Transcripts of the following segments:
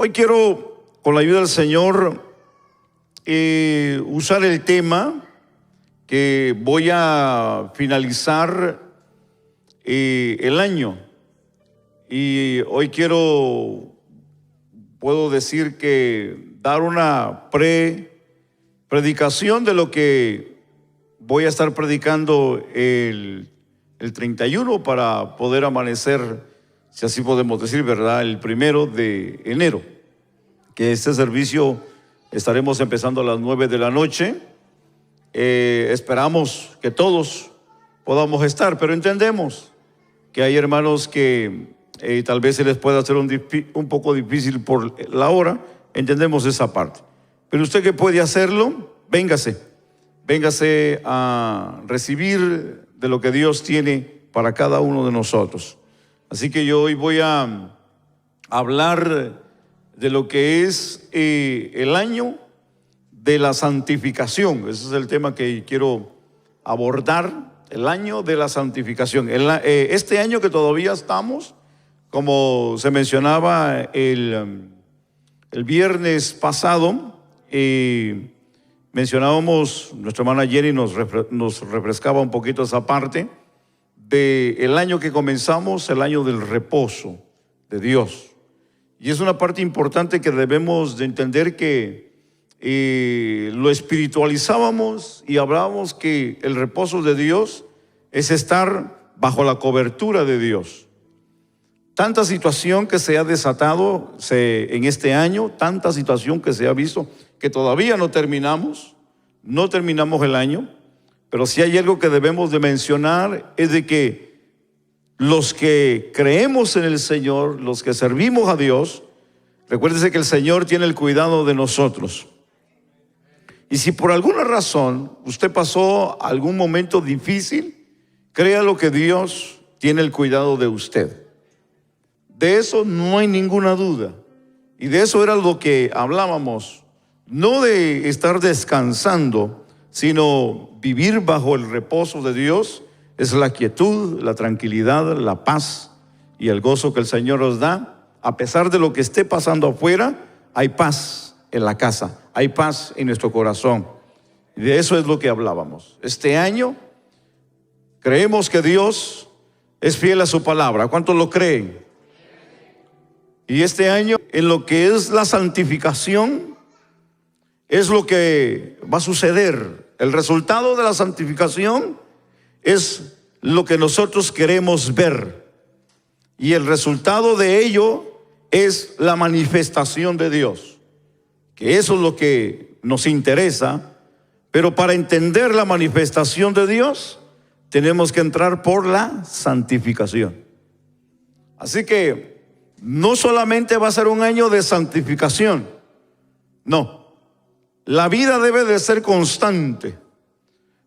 Hoy quiero, con la ayuda del Señor, usar el tema que voy a finalizar el año. Y hoy puedo decir que dar una predicación de lo que voy a estar predicando el 31 para poder amanecer, si así podemos decir, ¿verdad?, el 1 de enero, que este servicio estaremos empezando a las 9 de la noche. Esperamos que todos podamos estar, pero entendemos que hay hermanos que tal vez se les pueda hacer un poco difícil por la hora. Entendemos esa parte, pero usted que puede hacerlo, véngase a recibir de lo que Dios tiene para cada uno de nosotros. Así que yo hoy voy a hablar de lo que es el año de la santificación. Ese es el tema que quiero abordar, el año de la santificación. Este año que todavía estamos, como se mencionaba el viernes pasado, mencionábamos, nuestra hermana Jenny nos refrescaba un poquito esa parte del año que comenzamos, el año del reposo de Dios. Y es una parte importante que debemos de entender, que lo espiritualizábamos y hablábamos que el reposo de Dios es estar bajo la cobertura de Dios. Tanta situación que se ha desatado en este año, tanta situación que se ha visto, que todavía no terminamos el año, pero si hay algo que debemos de mencionar es de que los que creemos en el Señor, los que servimos a Dios, recuérdese que el Señor tiene el cuidado de nosotros. Y si por alguna razón usted pasó algún momento difícil, créalo que Dios tiene el cuidado de usted. De eso no hay ninguna duda. Y de eso era lo que hablábamos, no de estar descansando, sino vivir bajo el reposo de Dios. Es la quietud, la tranquilidad, la paz y el gozo que el Señor nos da. A pesar de lo que esté pasando afuera, hay paz en la casa, hay paz en nuestro corazón. Y de eso es lo que hablábamos. Este año creemos que Dios es fiel a su palabra. ¿Cuántos lo creen? Y este año, en lo que es la santificación, es lo que va a suceder. El resultado de la santificación es lo que nosotros queremos ver. Y el resultado de ello es la manifestación de Dios, que eso es lo que nos interesa. Pero para entender la manifestación de Dios, tenemos que entrar por la santificación. Así que no solamente va a ser un año de santificación, no. La vida debe de ser constante,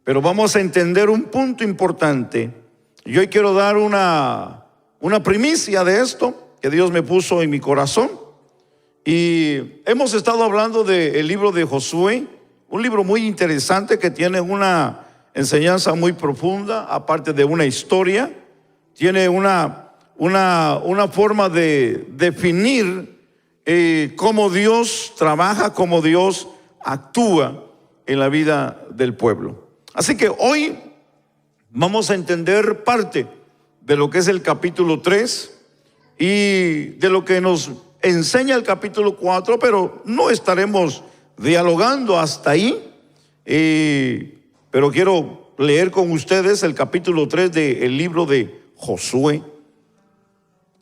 pero vamos a entender un punto importante. Y hoy quiero dar una primicia de esto que Dios me puso en mi corazón. Y hemos estado hablando del libro de Josué, un libro muy interesante que tiene una enseñanza muy profunda, aparte de una historia. Tiene una forma de definir cómo Dios trabaja, cómo Dios actúa en la vida del pueblo. Así que hoy vamos a entender parte de lo que es el capítulo 3 y de lo que nos enseña el capítulo 4, pero no estaremos dialogando hasta ahí. Pero quiero leer con ustedes el capítulo 3 del libro de Josué.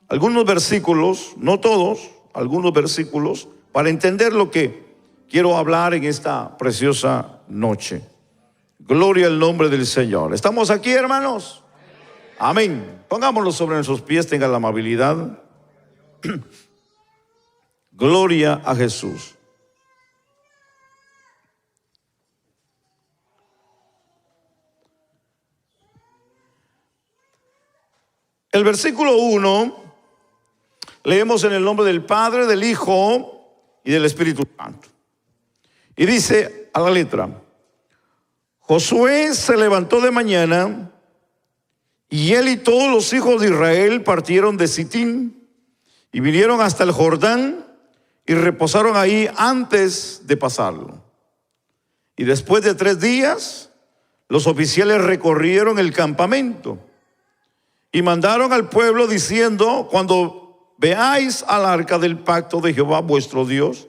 Algunos versículos, no todos, algunos versículos, para entender lo que quiero hablar en esta preciosa noche. Gloria al nombre del Señor. ¿Estamos aquí, hermanos? Amén. Pongámonos sobre nuestros pies, tengan la amabilidad. Gloria a Jesús. El versículo 1, leemos en el nombre del Padre, del Hijo y del Espíritu Santo. Y dice a la letra: Josué se levantó de mañana, y él y todos los hijos de Israel partieron de Sitín y vinieron hasta el Jordán y reposaron ahí antes de pasarlo. Y después de 3 días, los oficiales recorrieron el campamento y mandaron al pueblo diciendo: cuando veáis al arca del pacto de Jehová vuestro Dios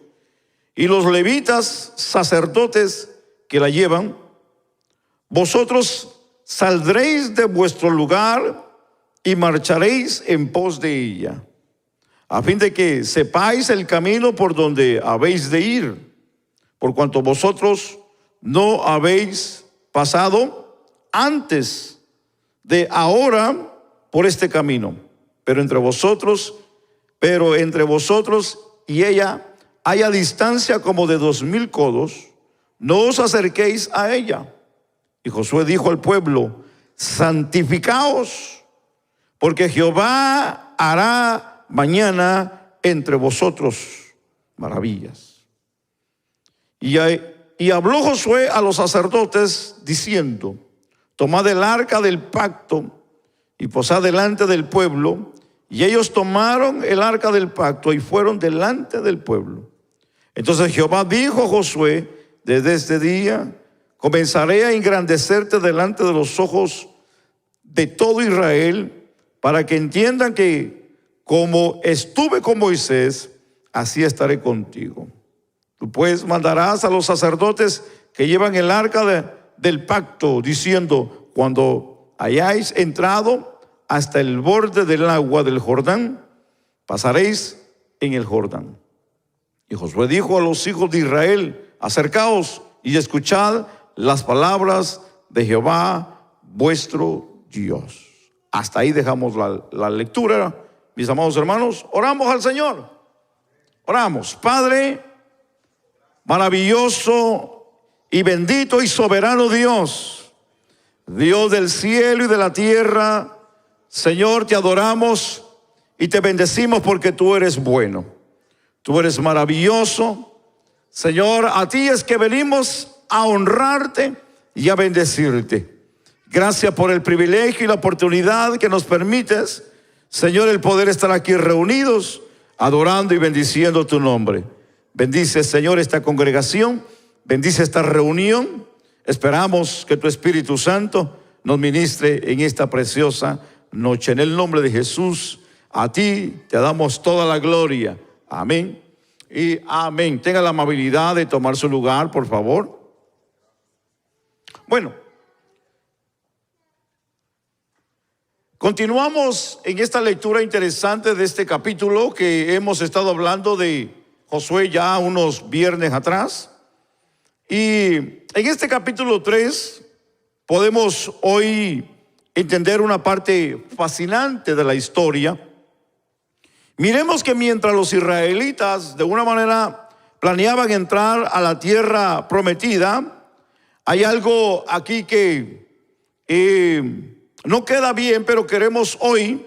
y los levitas sacerdotes que la llevan, vosotros saldréis de vuestro lugar y marcharéis en pos de ella, a fin de que sepáis el camino por donde habéis de ir, por cuanto vosotros no habéis pasado antes de ahora por este camino, pero entre vosotros y ella haya distancia como de 2000 codos, no os acerquéis a ella. Y Josué dijo al pueblo: santificaos, porque Jehová hará mañana entre vosotros maravillas. Y habló Josué a los sacerdotes diciendo: tomad el arca del pacto y posad delante del pueblo. Y ellos tomaron el arca del pacto y fueron delante del pueblo. Entonces Jehová dijo a Josué: desde este día comenzaré a engrandecerte delante de los ojos de todo Israel, para que entiendan que como estuve con Moisés, así estaré contigo. Tú pues mandarás a los sacerdotes que llevan el arca del pacto, diciendo: cuando hayáis entrado hasta el borde del agua del Jordán, pasaréis en el Jordán. Y Josué dijo a los hijos de Israel: acercaos y escuchad las palabras de Jehová vuestro Dios. Hasta ahí dejamos la lectura, mis amados hermanos. Oramos al Señor. Oramos. Padre maravilloso y bendito y soberano Dios, Dios del cielo y de la tierra, Señor, te adoramos y te bendecimos porque tú eres bueno, tú eres maravilloso. Señor, a ti es que venimos a honrarte y a bendecirte. Gracias por el privilegio y la oportunidad que nos permites, Señor, el poder estar aquí reunidos, adorando y bendiciendo tu nombre. Bendice, Señor, esta congregación, bendice esta reunión. Esperamos que tu Espíritu Santo nos ministre en esta preciosa noche. En el nombre de Jesús, a ti te damos toda la gloria. Amén y amén. Tenga la amabilidad de tomar su lugar, por favor. Bueno, continuamos en esta lectura interesante de este capítulo que hemos estado hablando de Josué ya unos viernes atrás. Y en este capítulo 3 podemos hoy entender una parte fascinante de la historia. Miremos que mientras los israelitas de una manera planeaban entrar a la tierra prometida, hay algo aquí que no queda bien, pero queremos hoy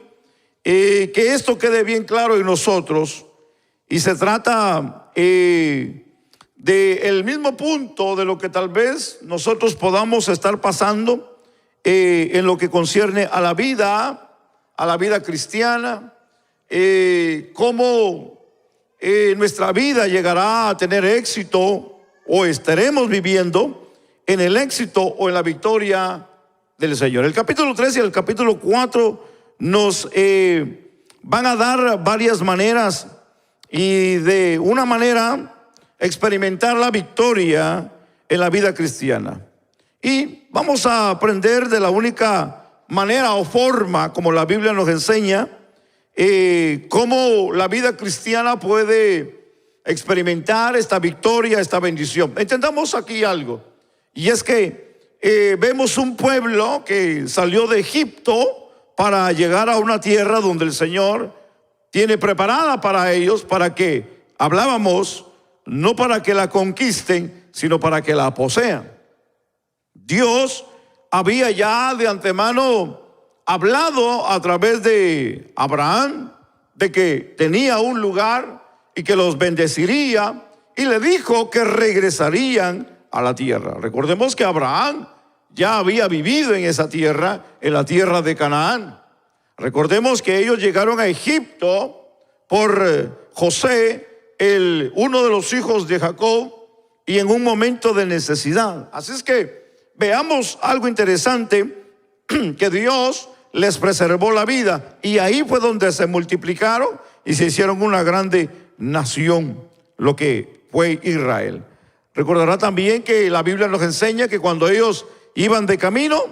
que esto quede bien claro en nosotros. Y se trata del mismo punto de lo que tal vez nosotros podamos estar pasando en lo que concierne a la vida cristiana, cómo nuestra vida llegará a tener éxito o estaremos viviendo en el éxito o en la victoria del Señor. El capítulo 3 y el capítulo 4 nos van a dar varias maneras y de una manera experimentar la victoria en la vida cristiana. Y vamos a aprender de la única manera o forma como la Biblia nos enseña cómo la vida cristiana puede experimentar esta victoria, esta bendición. Entendamos aquí algo, y es que vemos un pueblo que salió de Egipto para llegar a una tierra donde el Señor tiene preparada para ellos, para que, hablábamos, no para que la conquisten, sino para que la posean. Dios había ya de antemano hablado a través de Abraham de que tenía un lugar y que los bendeciría, y le dijo que regresarían a la tierra. Recordemos que Abraham ya había vivido en esa tierra, en la tierra de Canaán. Recordemos que ellos llegaron a Egipto por José, uno de los hijos de Jacob y en un momento de necesidad. Así es que veamos algo interesante, que Dios les preservó la vida y ahí fue donde se multiplicaron y se hicieron una grande nación, lo que fue Israel. Recordará también que la Biblia nos enseña que cuando ellos iban de camino,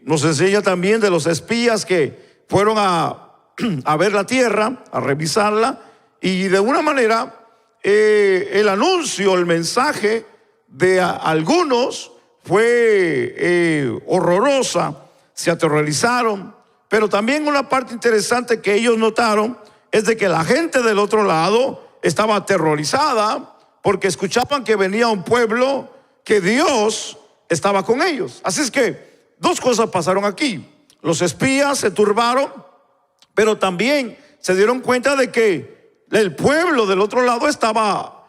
nos enseña también de los espías que fueron a ver la tierra, a revisarla, y de una manera el anuncio, el mensaje de algunos fue horrorosa, se aterrorizaron, pero también una parte interesante que ellos notaron es de que la gente del otro lado estaba aterrorizada porque escuchaban que venía un pueblo, que Dios estaba con ellos. Así es que dos cosas pasaron aquí. Los espías se turbaron, pero también se dieron cuenta de que el pueblo del otro lado estaba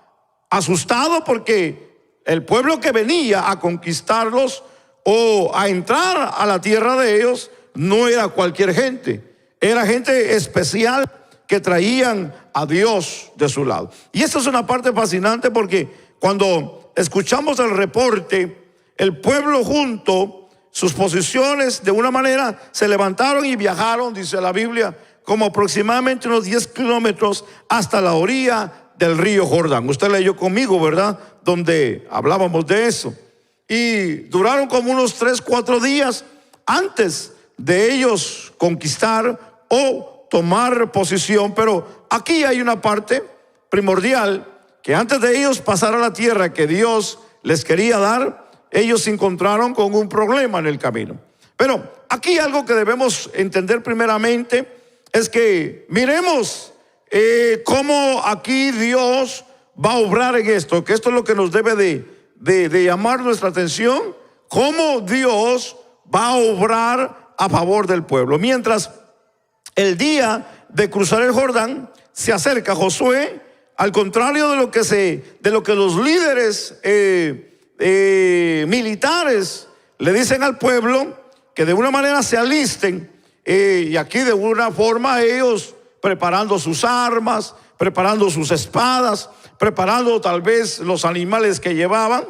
asustado porque el pueblo que venía a conquistarlos o a entrar a la tierra de ellos no era cualquier gente, era gente especial que traían a Dios de su lado. Y esta es una parte fascinante porque cuando escuchamos el reporte, el pueblo junto, sus posiciones de una manera se levantaron y viajaron, dice la Biblia, como aproximadamente unos 10 kilómetros hasta la orilla del río Jordán. Usted leyó conmigo, ¿verdad? Donde hablábamos de eso. Y duraron como unos 3-4 días antes de ellos conquistar o tomar posición. Pero aquí hay una parte primordial, que antes de ellos pasar a la tierra que Dios les quería dar, ellos se encontraron con un problema en el camino. Pero aquí algo que debemos entender primeramente es que miremos cómo aquí Dios va a obrar en esto, que esto es lo que nos debe de llamar nuestra atención, cómo Dios va a obrar a favor del pueblo. Mientras el día de cruzar el Jordán se acerca Josué, al contrario de lo que los líderes militares le dicen al pueblo, que de una manera se alisten, y aquí de una forma ellos preparando sus armas, preparando sus espadas, preparando tal vez los animales que llevaban.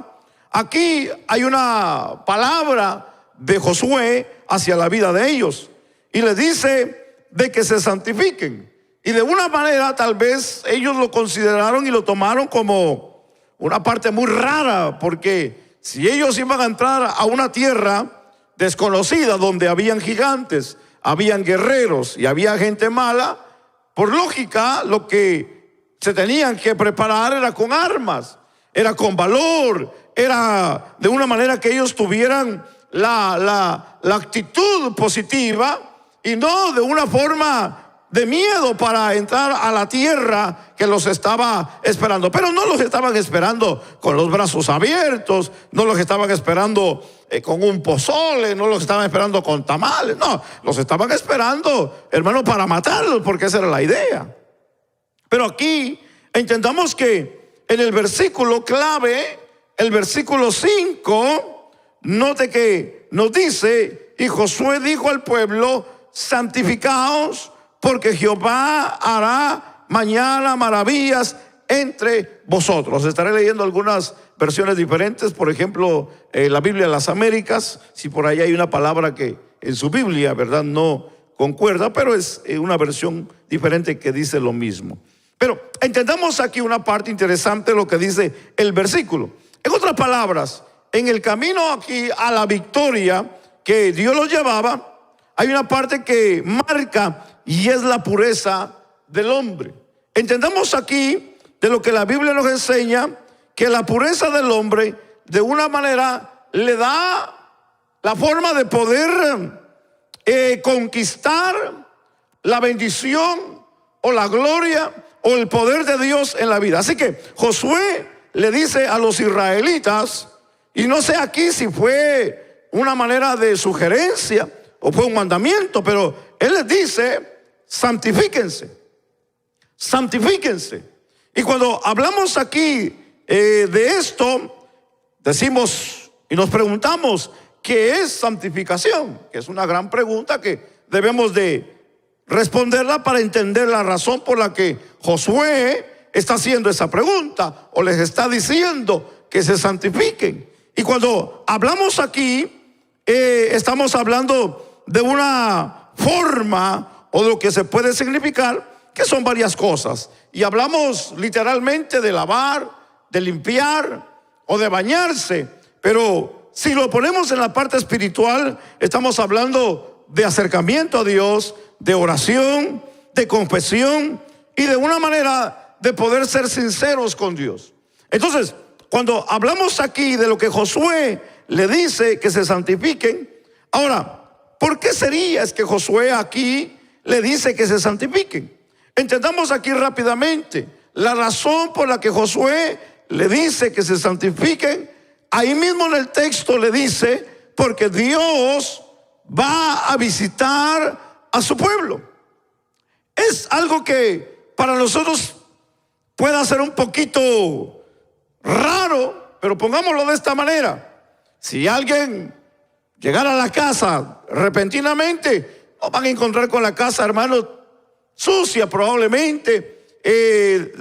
Aquí hay una palabra de Josué hacia la vida de ellos y les dice de que se santifiquen, y de una manera tal vez ellos lo consideraron y lo tomaron como una parte muy rara, porque si ellos iban a entrar a una tierra desconocida donde habían gigantes, habían guerreros y había gente mala, por lógica lo que se tenían que preparar era con armas, era con valor, era de una manera que ellos tuvieran la actitud positiva y no de una forma de miedo para entrar a la tierra que los estaba esperando. Pero no los estaban esperando con los brazos abiertos, no los estaban esperando con un pozole, no los estaban esperando con tamales, no, los estaban esperando, hermano, para matarlos, porque esa era la idea. Pero aquí entendamos que en el versículo clave, el versículo 5, note que nos dice: y Josué dijo al pueblo, santificaos, porque Jehová hará mañana maravillas entre vosotros. Estaré leyendo algunas versiones diferentes, por ejemplo, la Biblia de las Américas, si por ahí hay una palabra que en su Biblia, ¿verdad?, no concuerda, pero es una versión diferente que dice lo mismo. Pero entendamos aquí una parte interesante de lo que dice el versículo. En otras palabras, en el camino aquí a la victoria que Dios los llevaba, hay una parte que marca y es la pureza del hombre. Entendamos aquí de lo que la Biblia nos enseña, que la pureza del hombre de una manera le da la forma de poder conquistar la bendición o la gloria o el poder de Dios en la vida. Así que Josué le dice a los israelitas, y no sé aquí si fue una manera de sugerencia o fue un mandamiento, pero él les dice: santifíquense, santifíquense. Y cuando hablamos aquí de esto, decimos y nos preguntamos: ¿qué es santificación? Que es una gran pregunta que debemos de responderla para entender la razón por la que Josué está haciendo esa pregunta o les está diciendo que se santifiquen. Y cuando hablamos aquí, estamos hablando de una forma o de lo que se puede significar, que son varias cosas. Y hablamos literalmente de lavar, de limpiar o de bañarse. Pero si lo ponemos en la parte espiritual, estamos hablando de acercamiento a Dios, de oración, de confesión y de una manera de poder ser sinceros con Dios. Entonces, cuando hablamos aquí de lo que Josué le dice que se santifiquen, ahora, ¿por qué sería es que Josué aquí le dice que se santifiquen? Entendamos aquí rápidamente la razón por la que Josué le dice que se santifiquen. Ahí mismo en el texto le dice, porque Dios va a visitar a su pueblo. Es algo que para nosotros pueda ser un poquito raro, pero pongámoslo de esta manera. Si alguien llegara a la casa repentinamente, no van a encontrar con la casa, hermanos, sucia probablemente,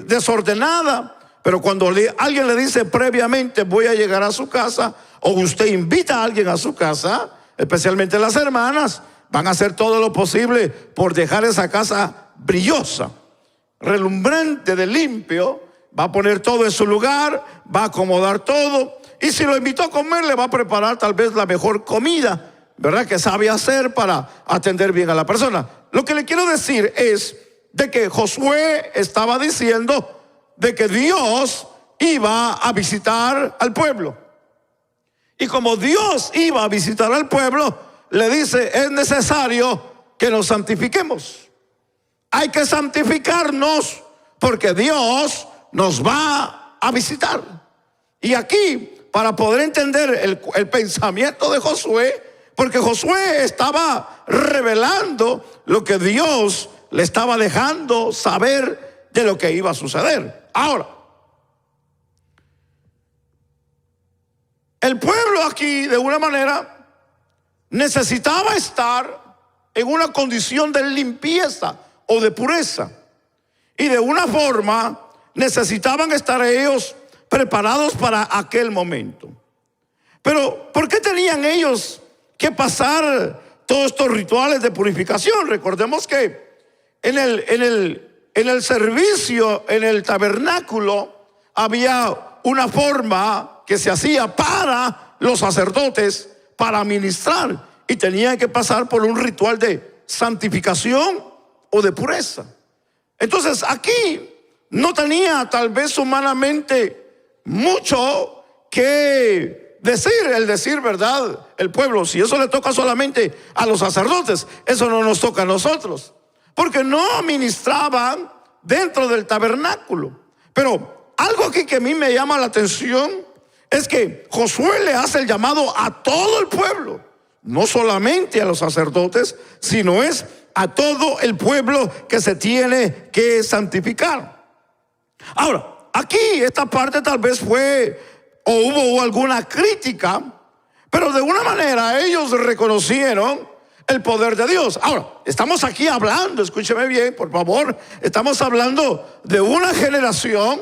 desordenada. Pero cuando alguien le dice previamente voy a llegar a su casa, o usted invita a alguien a su casa, especialmente las hermanas, van a hacer todo lo posible por dejar esa casa brillosa, relumbrante de limpio. Va a poner todo en su lugar, va a acomodar todo, y si lo invitó a comer, le va a preparar tal vez la mejor comida, ¿verdad?, que sabe hacer para atender bien a la persona. Lo que le quiero decir es de que Josué estaba diciendo de que Dios iba a visitar al pueblo. Y como Dios iba a visitar al pueblo, le dice, es necesario que nos santifiquemos. Hay que santificarnos porque Dios nos va a visitar. Y aquí, para poder entender el pensamiento de Josué, porque Josué estaba revelando lo que Dios le estaba dejando saber de lo que iba a suceder. Ahora, el pueblo aquí, de una manera, necesitaba estar en una condición de limpieza o de pureza. Y de una forma, necesitaban estar ellos preparados para aquel momento. Pero, ¿por qué tenían ellos que pasar todos estos rituales de purificación? Recordemos que en el servicio, en el tabernáculo, había una forma que se hacía para los sacerdotes para ministrar, y tenían que pasar por un ritual de santificación o de pureza. Entonces aquí no tenía tal vez humanamente mucho que decir, ¿verdad? El pueblo, si eso le toca solamente a los sacerdotes, eso no nos toca a nosotros, porque no ministraban dentro del tabernáculo. Pero algo aquí que a mí me llama la atención es que Josué le hace el llamado a todo el pueblo, no solamente a los sacerdotes, sino es a todo el pueblo que se tiene que santificar. Ahora, aquí esta parte tal vez fue o hubo alguna crítica, pero de una manera ellos reconocieron el poder de Dios. Ahora, estamos aquí hablando, escúcheme bien, por favor, estamos hablando de una generación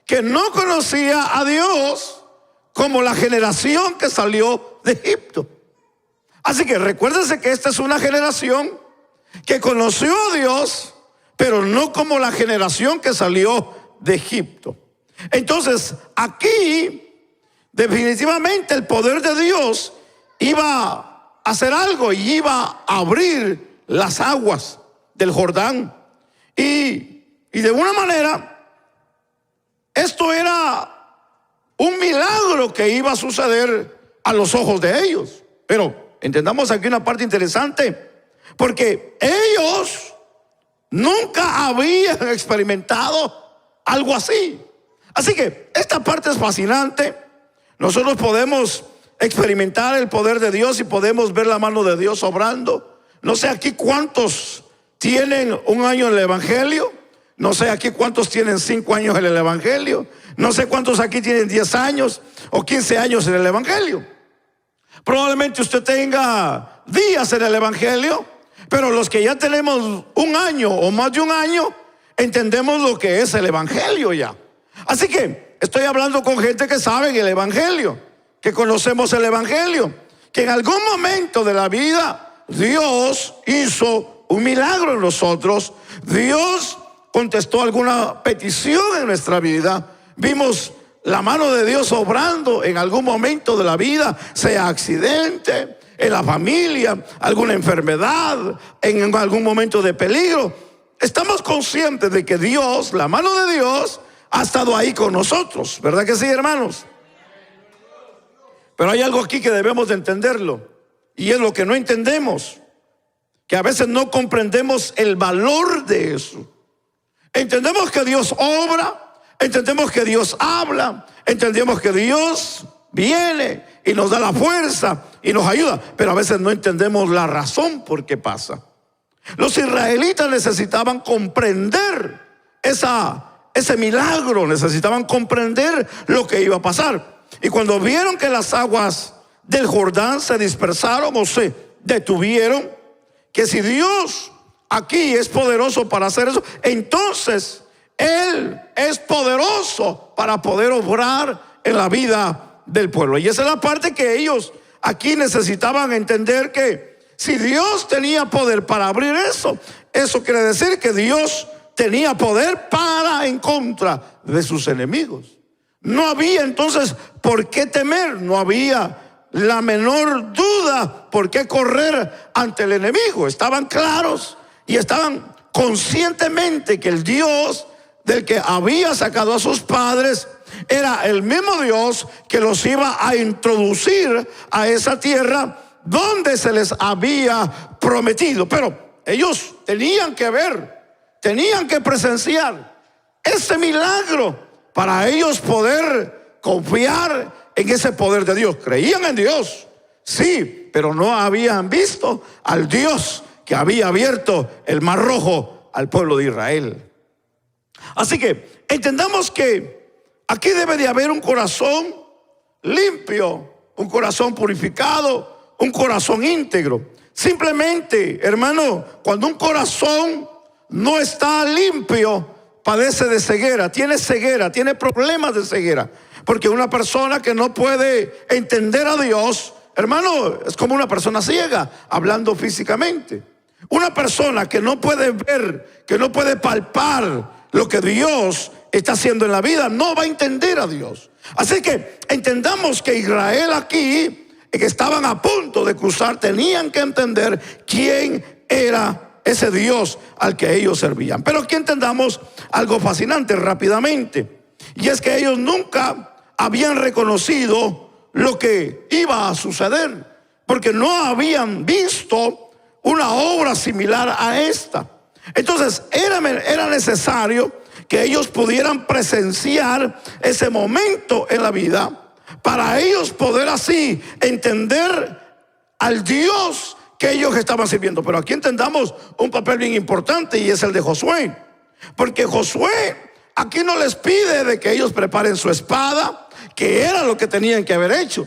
que no conocía a Dios como la generación que salió de Egipto. Así que recuérdense que esta es una generación que conoció a Dios, pero no como la generación que salió de Egipto. Entonces, aquí definitivamente el poder de Dios iba a hacer algo y iba a abrir las aguas del Jordán. Y de una manera, esto era un milagro que iba a suceder a los ojos de ellos. Pero entendamos aquí una parte interesante, porque ellos nunca habían experimentado algo así. Así que esta parte es fascinante. Nosotros podemos experimentar el poder de Dios y podemos ver la mano de Dios obrando. No sé aquí cuántos tienen un año en el Evangelio. No sé aquí cuántos tienen 5 años en el Evangelio. No sé cuántos aquí tienen 10 años o 15 años en el Evangelio. Probablemente usted tenga días en el Evangelio, pero los que ya tenemos un año o más de un año, entendemos lo que es el Evangelio ya. Así que estoy hablando con gente que sabe el Evangelio, que conocemos el Evangelio, que en algún momento de la vida Dios hizo un milagro en nosotros. Dios contestó alguna petición en nuestra vida. Vimos la mano de Dios obrando en algún momento de la vida, sea accidente, en la familia, alguna enfermedad, en algún momento de peligro. Estamos conscientes de que Dios, la mano de Dios, ha estado ahí con nosotros, ¿verdad que sí, hermanos? Pero hay algo aquí que debemos de entenderlo, y es lo que no entendemos, que a veces no comprendemos el valor de eso. Entendemos que Dios obra, entendemos que Dios habla, entendemos que Dios viene y nos da la fuerza y nos ayuda, pero a veces no entendemos la razón por qué pasa. Los israelitas necesitaban comprender ese milagro, necesitaban comprender lo que iba a pasar. Y cuando vieron que las aguas del Jordán se dispersaron o se detuvieron, que si Dios aquí es poderoso para hacer eso, entonces Él es poderoso para poder obrar en la vida del pueblo. Y esa es la parte que ellos aquí necesitaban entender, que si Dios tenía poder para abrir eso, eso quiere decir que Dios tenía poder para en contra de sus enemigos. No había entonces por qué temer, no había la menor duda por qué correr ante el enemigo. Estaban claros y estaban conscientemente que el Dios del que había sacado a sus padres era el mismo Dios que los iba a introducir a esa tierra donde se les había prometido. Pero ellos tenían que ver, tenían que presenciar ese milagro para ellos poder confiar en ese poder de Dios. Creían en Dios, sí, pero no habían visto al Dios que había abierto el Mar Rojo al pueblo de Israel. Así que entendamos que aquí debe de haber un corazón limpio, un corazón purificado, un corazón íntegro. Simplemente, hermano, cuando un corazón no está limpio, padece de ceguera, tiene problemas de ceguera. Porque una persona que no puede entender a Dios, hermano, es como una persona ciega, hablando físicamente. Una persona que no puede ver, que no puede palpar lo que Dios está haciendo en la vida, no va a entender a Dios. Así que entendamos que Israel aquí, que estaban a punto de cruzar, tenían que entender quién era ese Dios al que ellos servían. Pero aquí entendamos algo fascinante rápidamente, y es que ellos nunca habían reconocido lo que iba a suceder, porque no habían visto una obra similar a esta. Entonces era necesario que ellos pudieran presenciar ese momento en la vida, para ellos poder así entender al Dios que ellos estaban sirviendo. Pero aquí entendamos un papel bien importante, y es el de Josué. Porque Josué aquí no les pide de que ellos preparen su espada, que era lo que tenían que haber hecho,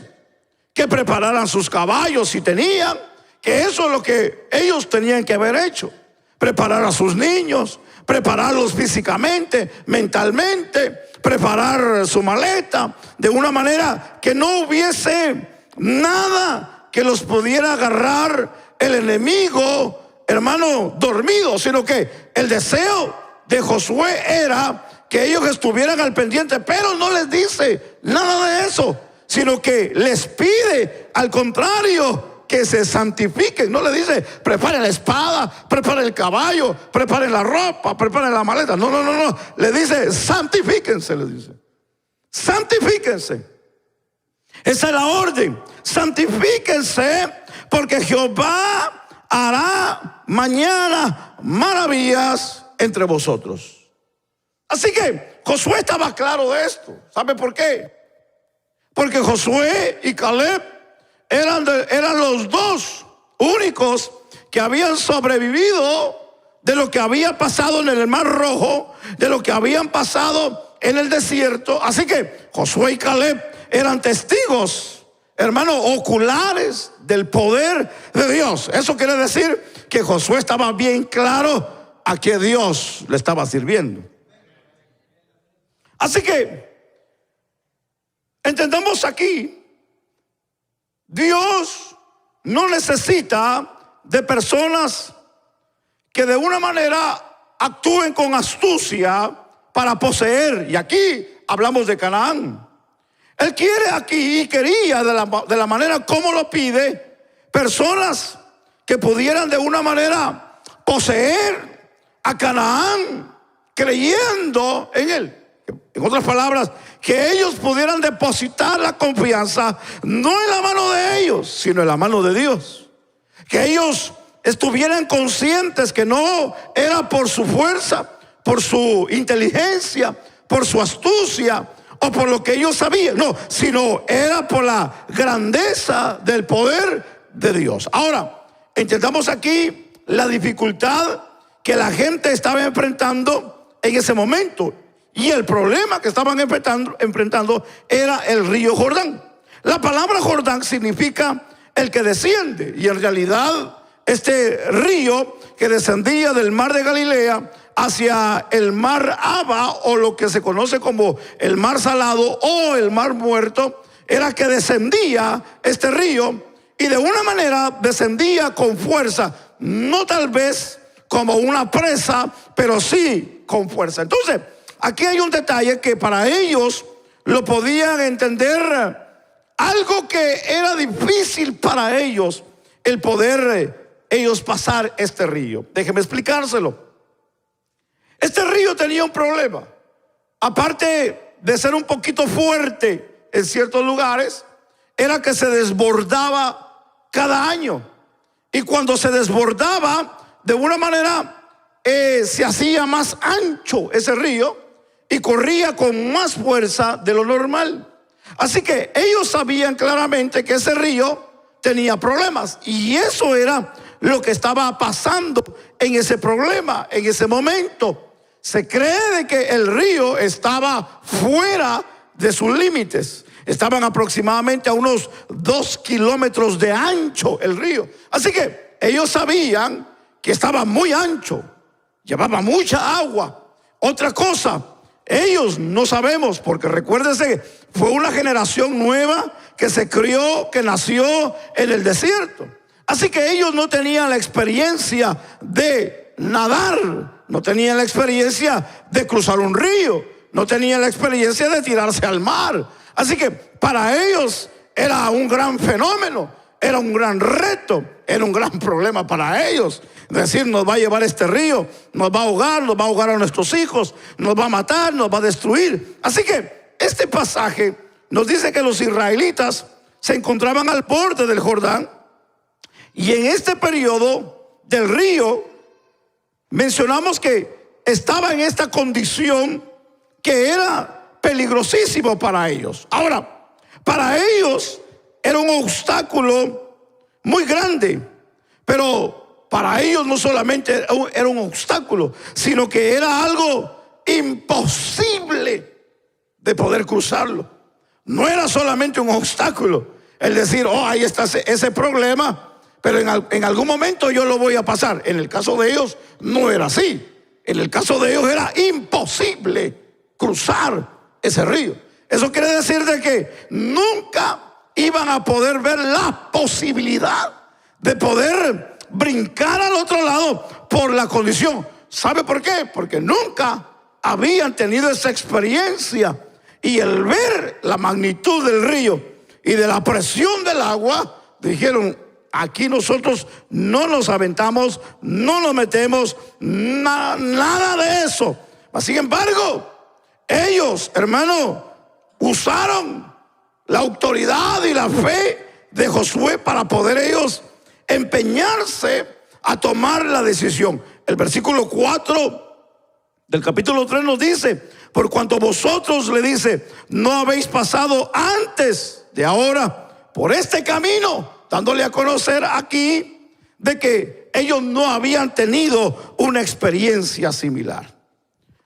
que prepararan sus caballos si tenían, que eso es lo que ellos tenían que haber hecho. Preparar a sus niños, prepararlos físicamente, mentalmente, preparar su maleta de una manera que no hubiese nada que los pudiera agarrar el enemigo, hermano, dormido, sino que el deseo de Josué era que ellos estuvieran al pendiente, pero no les dice nada de eso, sino que les pide, al contrario, que se santifiquen. No le dice preparen la espada, preparen el caballo, preparen la ropa, preparen la maleta. No. Le dice santifíquense, le dice. Santifíquense. Esa es la orden. Santifíquense, porque Jehová hará mañana maravillas entre vosotros. Así que Josué estaba claro de esto. ¿Sabe por qué? Porque Josué y Caleb eran los dos únicos que habían sobrevivido de lo que había pasado en el Mar Rojo, de lo que habían pasado en el desierto. Así que Josué y Caleb eran testigos, hermano, oculares del poder de Dios. Eso quiere decir que Josué estaba bien claro a qué Dios le estaba sirviendo. Así que entendamos aquí, Dios no necesita de personas que de una manera actúen con astucia para poseer. Y aquí hablamos de Canaán. Él quiere aquí y quería de la manera como lo pide, personas que pudieran de una manera poseer a Canaán creyendo en él. En otras palabras, que ellos pudieran depositar la confianza no en la mano de ellos, sino en la mano de Dios. Que ellos estuvieran conscientes que no era por su fuerza, por su inteligencia, por su astucia o por lo que ellos sabían, no, sino era por la grandeza del poder de Dios. Ahora, entendamos aquí la dificultad que la gente estaba enfrentando en ese momento. Y el problema que estaban enfrentando era el río Jordán. La palabra Jordán significa el que desciende. Y en realidad este río que descendía del mar de Galilea hacia el mar Aba, o lo que se conoce como el mar Salado o el mar Muerto, era que descendía este río y de una manera descendía con fuerza, no tal vez como una presa, pero sí con fuerza. Entonces, aquí hay un detalle que para ellos lo podían entender, algo que era difícil para ellos, el poder ellos pasar este río. Déjeme explicárselo. Este río tenía un problema. Aparte de ser un poquito fuerte en ciertos lugares, era que se desbordaba cada año. Y cuando se desbordaba, de una manera se hacía más ancho ese río y corría con más fuerza de lo normal. Así que ellos sabían claramente que ese río tenía problemas, y eso era lo que estaba pasando en ese problema, en ese momento. Se cree de que el río estaba fuera de sus límites. Estaban aproximadamente a unos 2 kilómetros de ancho el río. Así que ellos sabían que estaba muy ancho, llevaba mucha agua. Otra cosa, ellos no sabemos, porque recuérdense, fue una generación nueva que se crió, que nació en el desierto. Así que ellos no tenían la experiencia de nadar, no tenían la experiencia de cruzar un río, no tenían la experiencia de tirarse al mar. Así que para ellos era un gran fenómeno, era un gran reto, era un gran problema para ellos. Es decir, nos va a llevar este río, nos va a ahogar a nuestros hijos, nos va a matar, nos va a destruir. Así que este pasaje nos dice que los israelitas se encontraban al borde del Jordán, y en este periodo del río mencionamos que estaba en esta condición que era peligrosísimo para ellos. Ahora, para ellos era un obstáculo muy grande, pero para ellos no solamente era un obstáculo, sino que era algo imposible de poder cruzarlo. No era solamente un obstáculo el decir, oh, ahí está ese problema, pero en algún momento yo lo voy a pasar. En el caso de ellos no era así. En el caso de ellos era imposible cruzar ese río. Eso quiere decir de que nunca iban a poder ver la posibilidad de poder brincar al otro lado por la condición. ¿Sabe por qué? Porque nunca habían tenido esa experiencia, y el ver la magnitud del río y de la presión del agua, dijeron, aquí nosotros no nos aventamos, no nos metemos, nada de eso. Sin embargo, ellos, hermano, usaron la autoridad y la fe de Josué para poder ellos empeñarse a tomar la decisión. El versículo 4 del capítulo 3 nos dice, por cuanto vosotros, le dice, no habéis pasado antes de ahora por este camino, dándole a conocer aquí de que ellos no habían tenido una experiencia similar.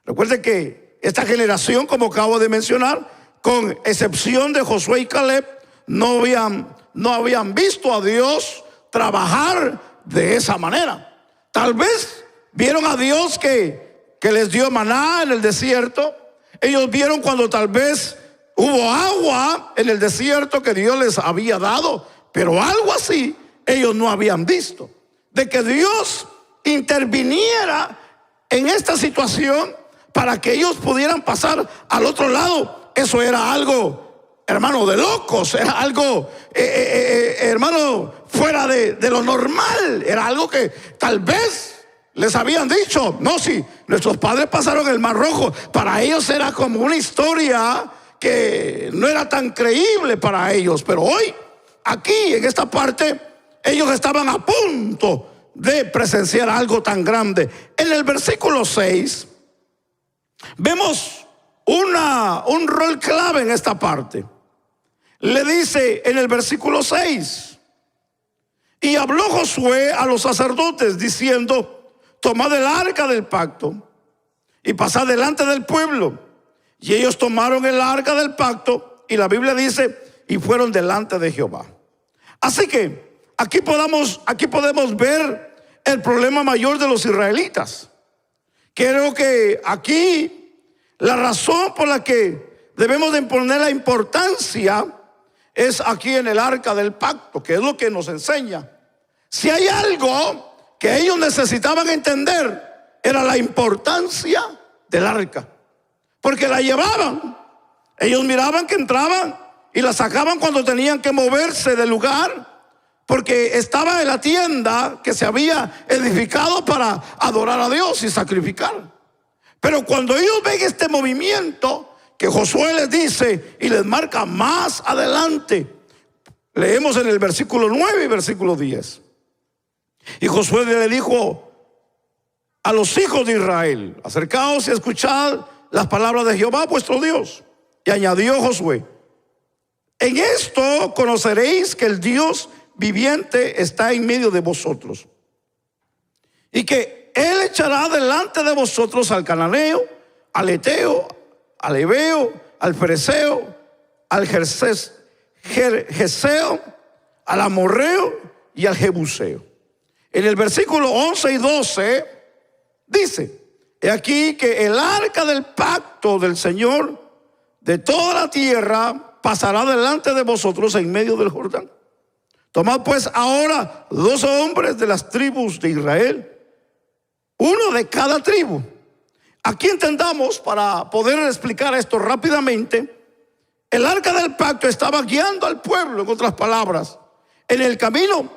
Recuerden que esta generación, como acabo de mencionar, con excepción de Josué y Caleb, no habían visto a Dios trabajar de esa manera. Tal vez vieron a Dios que les dio maná en el desierto. Ellos vieron cuando tal vez hubo agua en el desierto que Dios les había dado, pero algo así ellos no habían visto. De que Dios interviniera en esta situación para que ellos pudieran pasar al otro lado. Eso era algo, hermano, de locos. Era algo, hermano, fuera de lo normal. Era algo que tal vez les habían dicho. No, si nuestros padres pasaron el Mar Rojo, para ellos era como una historia que no era tan creíble para ellos. Pero hoy, aquí en esta parte, ellos estaban a punto de presenciar algo tan grande. En el versículo 6 vemos un rol clave en esta parte. Le dice en el versículo 6: y habló Josué a los sacerdotes diciendo: tomad el arca del pacto y pasad delante del pueblo. Y ellos tomaron el arca del pacto, y la Biblia dice, y fueron delante de Jehová. Así que aquí podemos ver el problema mayor de los israelitas. Creo que aquí la razón por la que debemos de poner la importancia es aquí en el arca del pacto, que es lo que nos enseña. Si hay algo que ellos necesitaban entender, era la importancia del arca, porque la llevaban. Ellos miraban que entraban y la sacaban cuando tenían que moverse del lugar, porque estaba en la tienda que se había edificado para adorar a Dios y sacrificar. Pero cuando ellos ven este movimiento que Josué les dice y les marca más adelante, leemos en el versículo 9 y versículo 10. Y Josué le dijo a los hijos de Israel: acercaos y escuchad las palabras de Jehová vuestro Dios. Y añadió Josué: en esto conoceréis que el Dios viviente está en medio de vosotros, y que Él echará delante de vosotros al cananeo, al eteo, al heveo, al fereceo, al gergeseo, al amorreo y al jebuseo. En el versículo 11 y 12 dice: he aquí que el arca del pacto del Señor de toda la tierra pasará delante de vosotros en medio del Jordán. Tomad pues ahora 12 hombres de las tribus de Israel, uno de cada tribu. Aquí entendamos, para poder explicar esto rápidamente, el arca del pacto estaba guiando al pueblo, en otras palabras, en el camino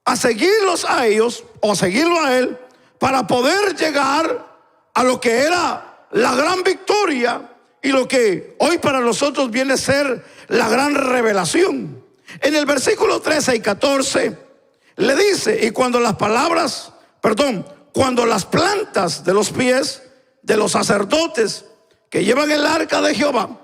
a seguirlos a ellos, o a seguirlo a él, para poder llegar a lo que era la gran victoria y lo que hoy para nosotros viene a ser la gran revelación. En el versículo 13 y 14 le dice: y cuando las plantas de los pies de los sacerdotes que llevan el arca de Jehová,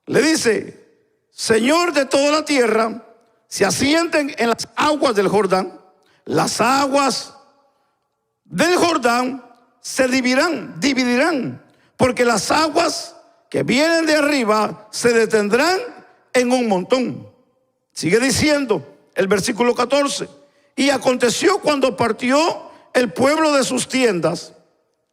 le dice: Señor de toda la tierra, se asienten en las aguas del Jordán, las aguas del Jordán se dividirán, porque las aguas que vienen de arriba se detendrán en un montón. Sigue diciendo el versículo 14: y aconteció cuando partió el pueblo de sus tiendas,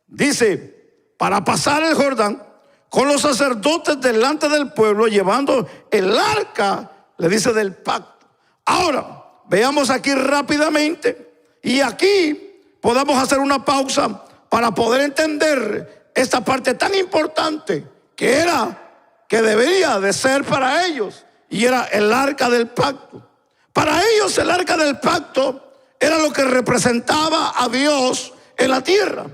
dice, para pasar el Jordán, con los sacerdotes delante del pueblo, llevando el arca, le dice, del pacto. Ahora, veamos aquí rápidamente, y aquí podamos hacer una pausa para poder entender esta parte tan importante que debería de ser para ellos, y era el arca del pacto. Para ellos el arca del pacto era lo que representaba a Dios en la tierra.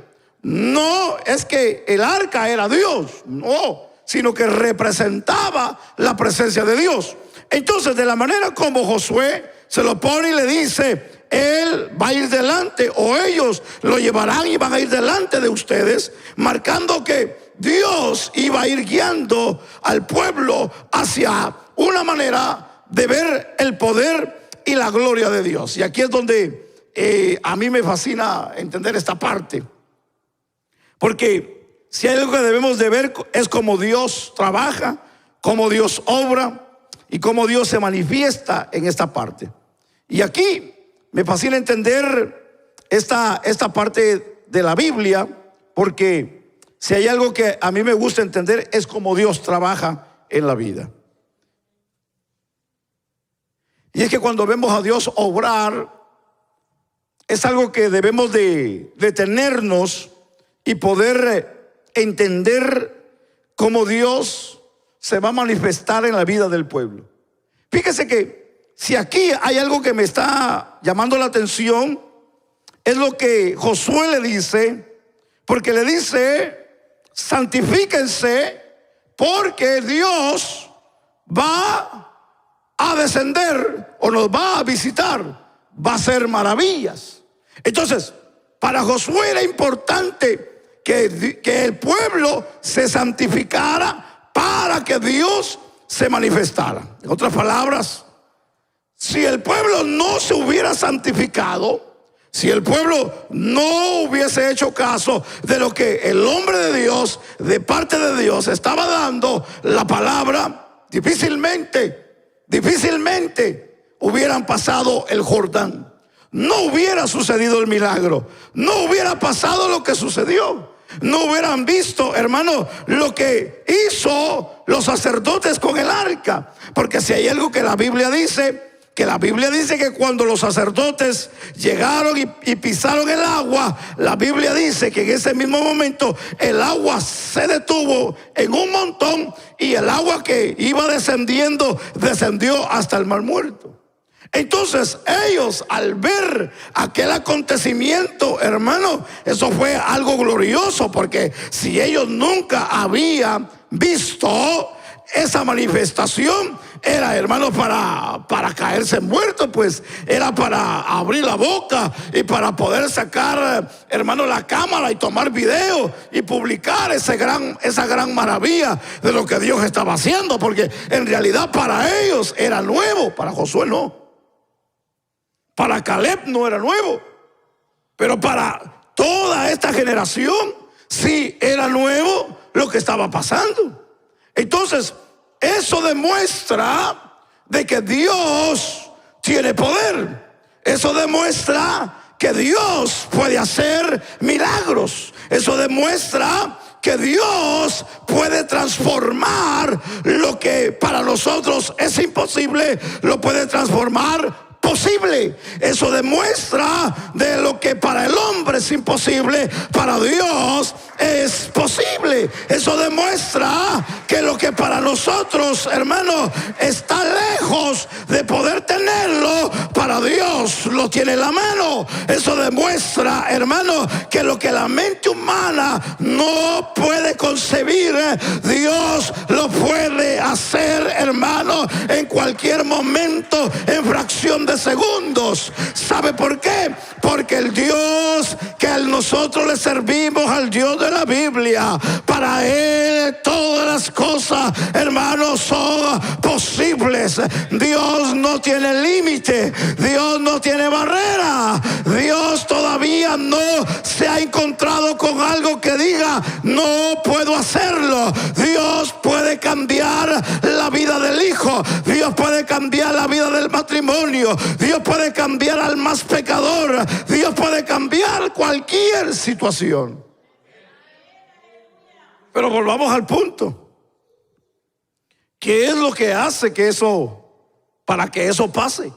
No es que el arca era Dios, no, sino que representaba la presencia de Dios. Entonces, de la manera como Josué se lo pone y le dice: Él va a ir delante, o ellos lo llevarán y van a ir delante de ustedes, marcando que Dios iba a ir guiando al pueblo hacia una manera de ver el poder y la gloria de Dios. Y aquí es donde a mí me fascina entender esta parte, porque si hay algo que debemos de ver es cómo Dios trabaja, cómo Dios obra. y cómo Dios se manifiesta en esta parte. Y aquí me fascina entender esta parte de la Biblia, porque si hay algo que a mí me gusta entender es cómo Dios trabaja en la vida. Y es que cuando vemos a Dios obrar, es algo que debemos de detenernos y poder entender cómo Dios se va a manifestar en la vida del pueblo. Fíjese que si aquí hay algo que me está llamando la atención, es lo que Josué le dice, porque le dice: santifíquense, porque Dios va a descender o nos va a visitar, va a hacer maravillas. Entonces, para Josué era importante que el pueblo se santificara para que Dios se manifestara. En otras palabras, si el pueblo no se hubiera santificado, si el pueblo no hubiese hecho caso de lo que el hombre de Dios, de parte de Dios, estaba dando la palabra, difícilmente hubieran pasado el Jordán. No hubiera sucedido el milagro. No hubiera pasado lo que sucedió. No hubieran visto, hermano, lo que hizo los sacerdotes con el arca. Porque si hay algo que la Biblia dice, que cuando los sacerdotes llegaron y pisaron el agua, la Biblia dice que en ese mismo momento el agua se detuvo en un montón, y el agua que iba descendiendo descendió hasta el Mar Muerto. Entonces ellos, al ver aquel acontecimiento, hermano, eso fue algo glorioso, porque si ellos nunca habían visto esa manifestación, era, hermano, para caerse muerto, pues era para abrir la boca y para poder sacar, hermano, la cámara y tomar video y publicar esa gran maravilla de lo que Dios estaba haciendo, porque en realidad para ellos era nuevo, para Josué no. Para Caleb no era nuevo, pero para toda esta generación sí era nuevo lo que estaba pasando. Entonces, eso demuestra de que Dios tiene poder. Eso demuestra que Dios puede hacer milagros. Eso demuestra que Dios puede transformar lo que para nosotros es imposible, lo puede transformar posible. Eso demuestra de lo que para el hombre es imposible, para Dios es posible. Eso demuestra que lo que para nosotros, hermano, está lejos de poder tenerlo, para Dios lo tiene en la mano. Eso demuestra, hermano, que lo que la mente humana no puede concebir, Dios lo puede hacer, hermano, en cualquier momento, en fracción de segundos. ¿Sabe por qué? Porque el Dios que nosotros le servimos, al Dios de la Biblia, para Él todas las cosas, hermanos, son posibles. Dios no tiene límite, Dios no tiene barrera. Dios todavía no se ha encontrado con algo que diga no puedo hacerlo. Dios puede cambiar la vida del hijo, Dios puede cambiar la vida del matrimonio, Dios puede cambiar al más pecador, Dios puede cambiar cualquier situación. Pero volvamos al punto. ¿Qué es lo que hace para que eso pase?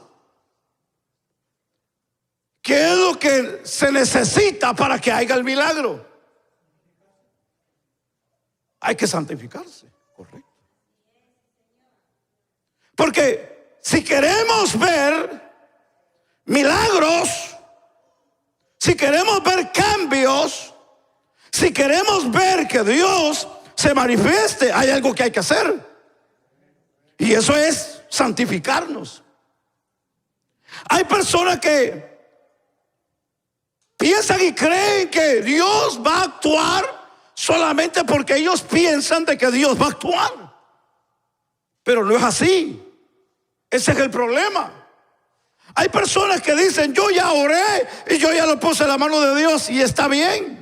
¿Qué es lo que se necesita para que haya el milagro? Hay que santificarse, correcto. Porque si queremos ver milagros, si queremos ver cambios, si queremos ver que Dios se manifieste, hay algo que hay que hacer. Y eso es santificarnos. Hay personas que piensan y creen que Dios va a actuar solamente porque ellos piensan de que Dios va a actuar. Pero no es así. Ese es el problema. Hay personas que dicen yo ya oré y yo ya lo puse en la mano de Dios y está bien.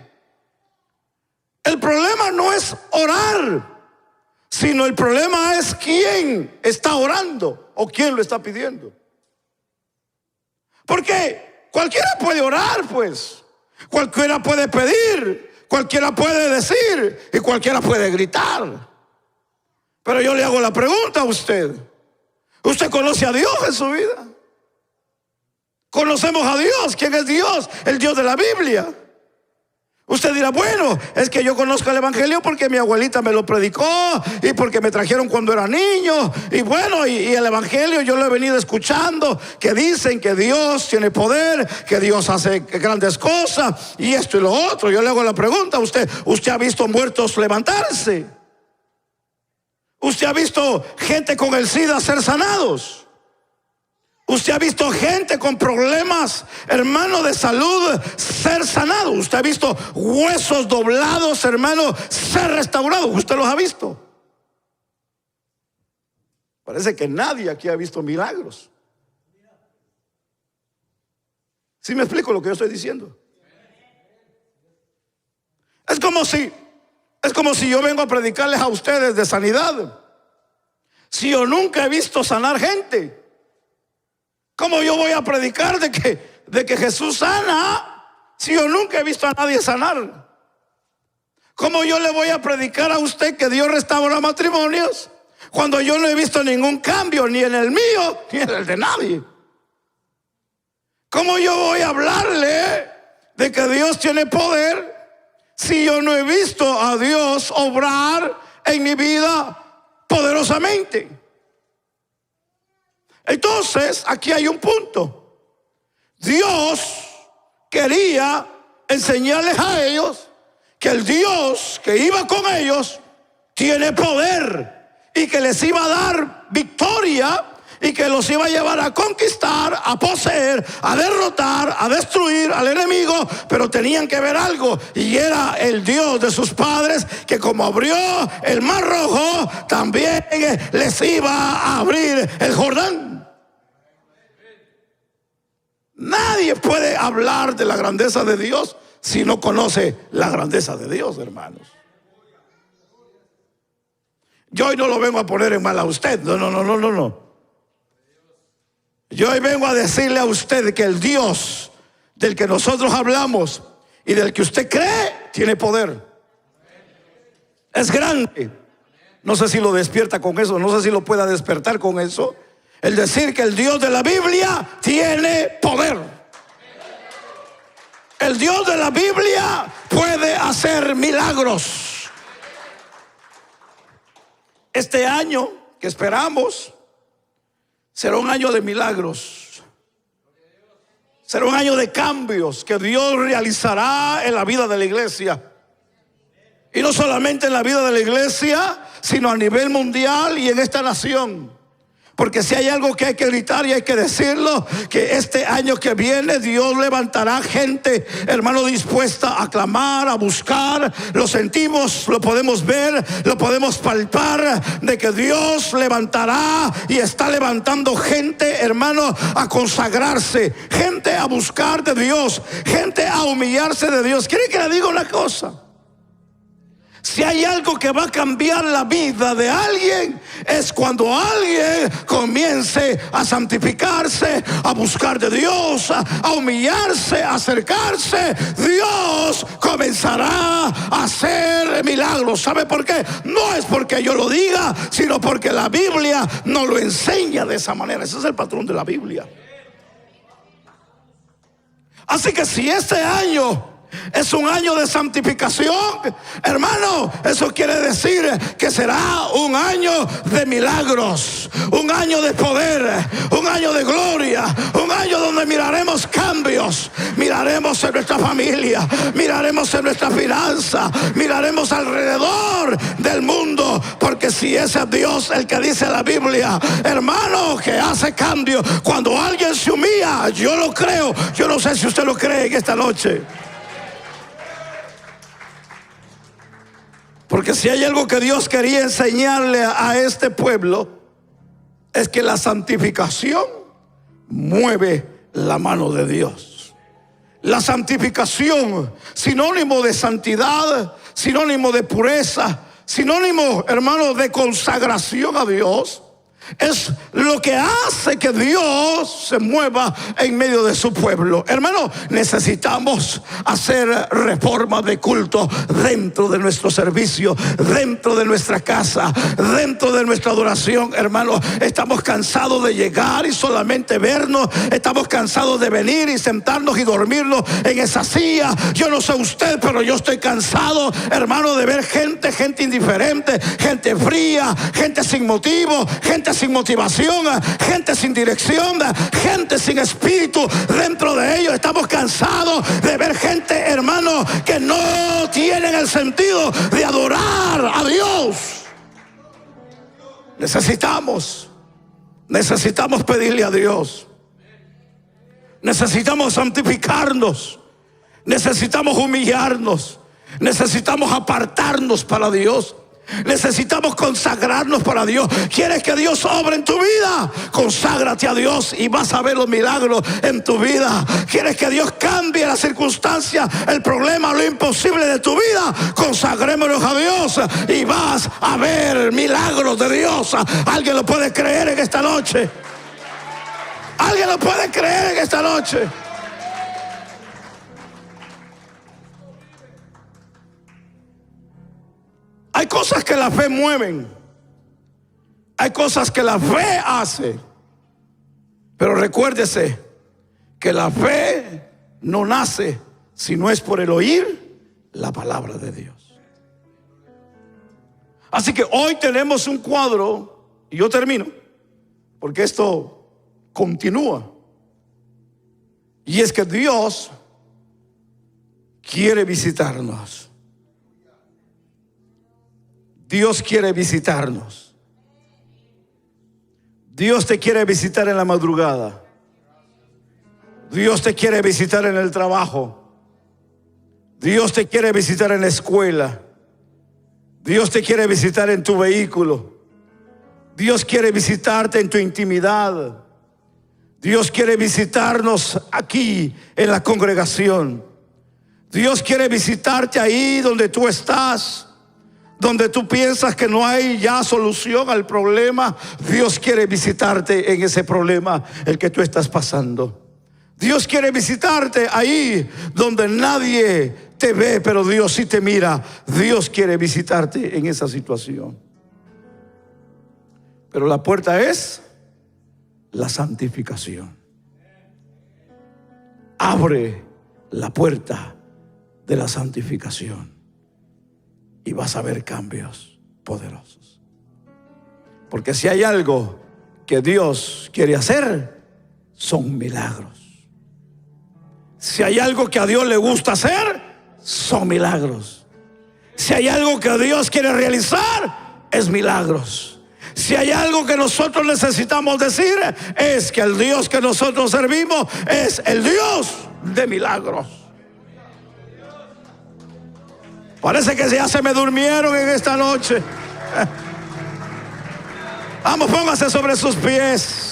El problema no es orar, sino el problema es quién está orando o quién lo está pidiendo. Porque cualquiera puede orar, pues. Cualquiera puede pedir, cualquiera puede decir y cualquiera puede gritar. Pero yo le hago la pregunta a usted. ¿Usted conoce a Dios en su vida? ¿Conocemos a Dios? ¿Quién es Dios? El Dios de la Biblia. Usted dirá, bueno, es que yo conozco el Evangelio porque mi abuelita me lo predicó y porque me trajeron cuando era niño. Y bueno, y el Evangelio yo lo he venido escuchando, que dicen que Dios tiene poder, que Dios hace grandes cosas y esto y lo otro. Yo le hago la pregunta a usted, ¿usted ha visto muertos levantarse? ¿Usted ha visto gente con el SIDA ser sanados? ¿Usted ha visto gente con problemas, hermano, de salud ser sanado? ¿Usted ha visto huesos doblados, hermano, ser restaurados? ¿Usted los ha visto? Parece que nadie aquí ha visto milagros. ¿Sí me explico lo que yo estoy diciendo? Es como si yo vengo a predicarles a ustedes de sanidad. Si yo nunca he visto sanar gente, ¿cómo yo voy a predicar de que Jesús sana si yo nunca he visto a nadie sanar? ¿Cómo yo le voy a predicar a usted que Dios restaura matrimonios cuando yo no he visto ningún cambio ni en el mío ni en el de nadie? ¿Cómo yo voy a hablarle de que Dios tiene poder si yo no he visto a Dios obrar en mi vida poderosamente? Entonces, aquí hay un punto. Dios quería enseñarles a ellos que el Dios que iba con ellos tiene poder y que les iba a dar victoria y que los iba a llevar a conquistar, a poseer, a derrotar, a destruir al enemigo. Pero tenían que ver algo, y era el Dios de sus padres, que como abrió el Mar Rojo, también les iba a abrir el Jordán. Nadie puede hablar de la grandeza de Dios si no conoce la grandeza de Dios, hermanos. Yo hoy no lo vengo a poner en mal a usted, no. Yo hoy vengo a decirle a usted que el Dios del que nosotros hablamos y del que usted cree tiene poder. Es grande. No sé si lo despierta con eso, no sé si lo pueda despertar con eso. El decir que el Dios de la Biblia tiene poder. El Dios de la Biblia puede hacer milagros. Este año que esperamos será un año de milagros. Será un año de cambios que Dios realizará en la vida de la iglesia. Y no solamente en la vida de la iglesia, sino a nivel mundial y en esta nación. Porque si hay algo que hay que gritar y hay que decirlo, que este año que viene Dios levantará gente, hermano, dispuesta a clamar, a buscar. Lo sentimos, lo podemos ver, lo podemos palpar, de que Dios levantará y está levantando gente, hermano, a consagrarse, gente a buscar de Dios, gente a humillarse de Dios. ¿Quiere que le diga una cosa? Si hay algo que va a cambiar la vida de alguien, es cuando alguien comience a santificarse, a buscar de Dios, a humillarse, a acercarse. Dios comenzará a hacer milagros. ¿Sabe por qué? No es porque yo lo diga, sino porque la Biblia nos lo enseña de esa manera. Ese es el patrón de la Biblia. Así que si este año es un año de santificación, hermano, eso quiere decir que será un año de milagros, un año de poder, un año de gloria, un año donde miraremos cambios, miraremos en nuestra familia, miraremos en nuestra finanza, miraremos alrededor del mundo, porque si ese es Dios el que dice la Biblia, hermano, que hace cambio cuando alguien se humilla, yo lo creo. Yo no sé si usted lo cree en esta noche. Porque si hay algo que Dios quería enseñarle a este pueblo, es que la santificación mueve la mano de Dios. La santificación, sinónimo de santidad, sinónimo de pureza, sinónimo, hermano, de consagración a Dios, es lo que hace que Dios se mueva en medio de su pueblo. Hermano, necesitamos hacer reforma de culto dentro de nuestro servicio, dentro de nuestra casa, dentro de nuestra adoración. Hermano, estamos cansados de llegar y solamente vernos. Estamos cansados de venir y sentarnos y dormirnos en esa silla. Yo no sé usted, pero yo estoy cansado, hermano, de ver gente indiferente, gente fría, gente sin motivo, gente sin motivación, gente sin dirección, gente sin espíritu dentro de ellos. Estamos cansados de ver gente, hermano, que no tienen el sentido de adorar a Dios. Necesitamos pedirle a Dios. Necesitamos santificarnos. Necesitamos humillarnos. Necesitamos apartarnos para Dios. Necesitamos consagrarnos para Dios. ¿Quieres que Dios obre en tu vida? Conságrate a Dios y vas a ver los milagros en tu vida. ¿Quieres que Dios cambie las circunstancias, el problema, lo imposible de tu vida? Consagrémonos a Dios y vas a ver milagros de Dios. ¿Alguien lo puede creer en esta noche? ¿Alguien lo puede creer en esta noche? Hay cosas que la fe mueven. Hay cosas que la fe hace. Pero recuérdese que la fe no nace si no es por el oír la palabra de Dios. Así que hoy tenemos un cuadro, y yo termino, porque esto continúa. Y es que Dios quiere visitarnos. Dios quiere visitarnos. Dios te quiere visitar en la madrugada. Dios te quiere visitar en el trabajo. Dios te quiere visitar en la escuela. Dios te quiere visitar en tu vehículo. Dios quiere visitarte en tu intimidad. Dios quiere visitarnos aquí en la congregación. Dios quiere visitarte ahí donde tú estás. Donde tú piensas que no hay ya solución al problema, Dios quiere visitarte en ese problema el que tú estás pasando. Dios quiere visitarte ahí donde nadie te ve, pero Dios sí te mira. Dios quiere visitarte en esa situación. Pero la puerta es la santificación. Abre la puerta de la santificación. Y vas a ver cambios poderosos. Porque si hay algo que Dios quiere hacer, son milagros. Si hay algo que a Dios le gusta hacer, son milagros. Si hay algo que Dios quiere realizar, es milagros. Si hay algo que nosotros necesitamos decir, es que el Dios que nosotros servimos es el Dios de milagros. Parece que ya se me durmieron en esta noche. Vamos, póngase sobre sus pies.